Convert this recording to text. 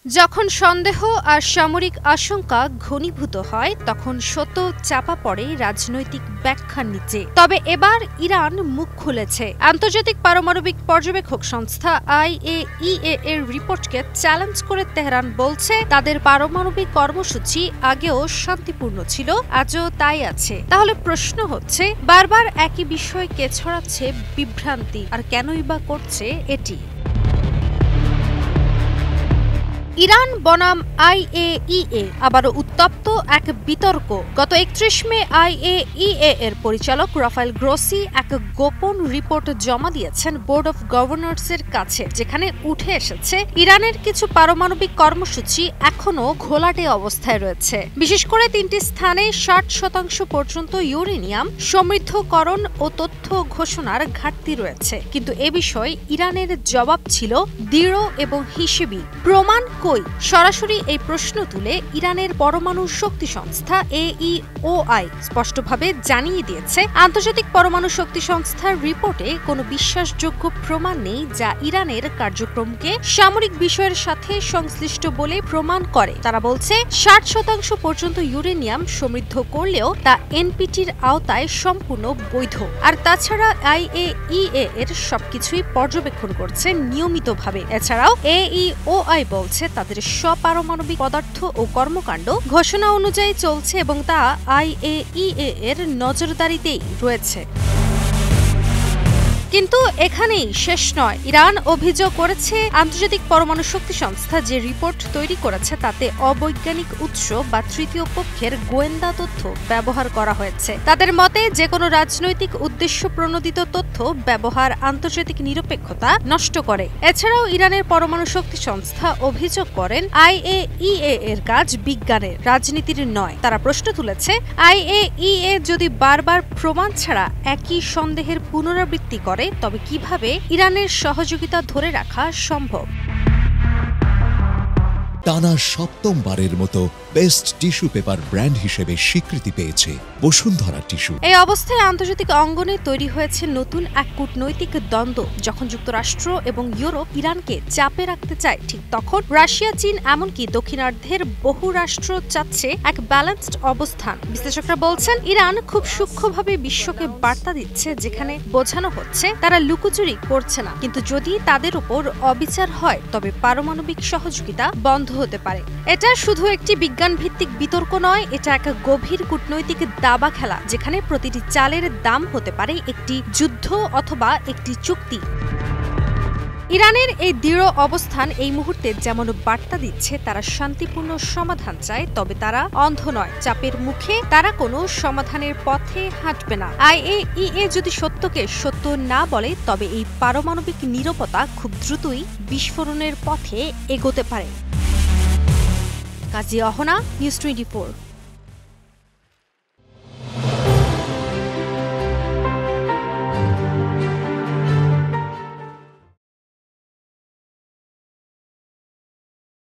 যখন সন্দেহ আর সামরিক আশঙ্কা ঘনীভূত হয় তখন সত্য চাপা পড়ে রাজনৈতিক ব্যাখ্যার নিচে। তবে এবার ইরান মুখ খুলেছে। আন্তর্জাতিক পারমাণবিক পর্যবেক্ষক সংস্থা IAEA এর রিপোর্টকে চ্যালেঞ্জ করে তেহরান বলছে তাদের পারমাণবিক কর্মসূচি আগেও শান্তিপূর্ণ ছিল, আজও তাই আছে। তাহলে প্রশ্ন হচ্ছে, বারবার একই বিষয় কে ছড়াচ্ছে বিভ্রান্তি, আর কেনই বা করছে এটি? ইরান বনাম IAEA আবারও উত্তপ্ত এক বিতর্ক। গত ৩১ মে IAEA এর পরিচালক রাফায়েল গ্রোসি এক গোপন রিপোর্ট জমা দিয়েছেন বোর্ড অব গভর্নরসের কাছে, যেখানে উঠে এসেছে ইরানের কিছু পারমাণবিক কর্মসূচি এখনও ঘোলাটে অবস্থায় রয়েছে। বিশেষ করে ৩টি স্থানে ৬০% পর্যন্ত ইউরেনিয়াম সমৃদ্ধকরণ ও তথ্য ঘোষণার ঘাটতি রয়েছে। কিন্তু এ বিষয়ে ইরানের জবাব ছিল দৃঢ় এবং হিসেবি। প্রমাণ কই? সরাসরি এই প্রশ্ন তুলে ইরানের পরমাণু শক্তি সংস্থা AEOI স্পষ্টভাবে জানিয়ে দিয়েছে, আন্তর্জাতিক পরমাণু শক্তি সংস্থার রিপোর্টে কোনো বিশ্বাসযোগ্য প্রমাণ নেই যা ইরানের কার্যক্রমকে সামরিক বিষয়ের সাথে সংশ্লিষ্ট বলে প্রমাণ করে। তারা বলছে ৬০% পর্যন্ত ইউরেনিয়াম সমৃদ্ধ করলেও তা NPTর আওতায় সম্পূর্ণ বৈধ। আর তাছাড়া IAEA এর সবকিছুই পর্যবেক্ষণ করছে নিয়মিতভাবে। এছাড়াও AEOI বলছে তাদের সপারমাণবিক পদার্থ ও কর্মকাণ্ড ঘোষণা অনুযায়ী চলছে এবং তা IAEA এর নজরদারিতেই রয়েছে। কিন্তু এখানেই শেষ নয়। ইরান অভিযোগ করেছে আন্তর্জাতিক পরমাণু শক্তি সংস্থা যে রিপোর্ট তৈরি করেছে তাতে অবৈজ্ঞানিক উৎস বা তৃতীয় পক্ষের গোয়েন্দা তথ্য ব্যবহার করা হয়েছে। তাদের মতে যে কোনো রাজনৈতিক উদ্দেশ্য প্রণোদিত তথ্য ব্যবহার আন্তর্জাতিক নিরপেক্ষতা নষ্ট করে। এছাড়াও ইরানের পরমাণু শক্তি সংস্থা অভিযোগ করেন IAEA এর কাজ বিজ্ঞানের, রাজনীতির নয়। তারা প্রশ্ন তুলেছে, IAEA যদি বারবার প্রমাণ ছাড়া একই সন্দেহের পুনরাবৃত্তি করে তবে কিভাবে ইরানের সহযোগিতা ধরে রাখা সম্ভব? টানা সপ্তমবারের মতো বেস্ট টিস্যু পেপার ব্র্যান্ড হিসেবে স্বীকৃতি পেয়েছে বসুন্ধরা টিস্যু। এই অবস্থায় আন্তর্জাতিক অঙ্গনে তৈরি হয়েছে নতুন এক কূটনৈতিক দ্বন্দ্ব। যখন যুক্তরাষ্ট্র এবং ইউরোপ ইরানকে চাপে রাখতে চায়, ঠিক তখন রাশিয়া, চীন, এমনকি দক্ষিণার্ধের বহু রাষ্ট্র চাচ্ছে এক ব্যালেন্সড অবস্থান। বিশ্লেষকরা বলছেন ইরান খুব সূক্ষ্মভাবে বিশ্বকে বার্তা দিচ্ছে, যেখানে বোঝানো হচ্ছে তারা লুকোচুরি করছে না, কিন্তু যদি তাদের উপর অবিচার হয় তবে পারমাণবিক সহযোগিতা বন্ধ হতে পারে। এটা শুধু একটি বিজ্ঞান ভিত্তিক বিতর্ক নয়, এটা এক গভীর কূটনৈতিক দাবা খেলা, যেখানে প্রতিটি চালের দাম হতে পারে একটি যুদ্ধ অথবা একটি চুক্তি। ইরানের এই দৃঢ় অবস্থান এই মুহূর্তে যেমন বার্তা দিচ্ছে তারা শান্তিপূর্ণ সমাধান চায়, তবে তারা অন্ধ নয়। চাপের মুখে তারা কোনো সমাধানের পথে হাঁটবে না। IAEA যদি সত্যকে সত্য না বলে তবে এই পারমাণবিক নীরবতা খুব দ্রুতই বিস্ফোরণের পথে এগোতে পারে। কাজী অহনা, নিউজ 24।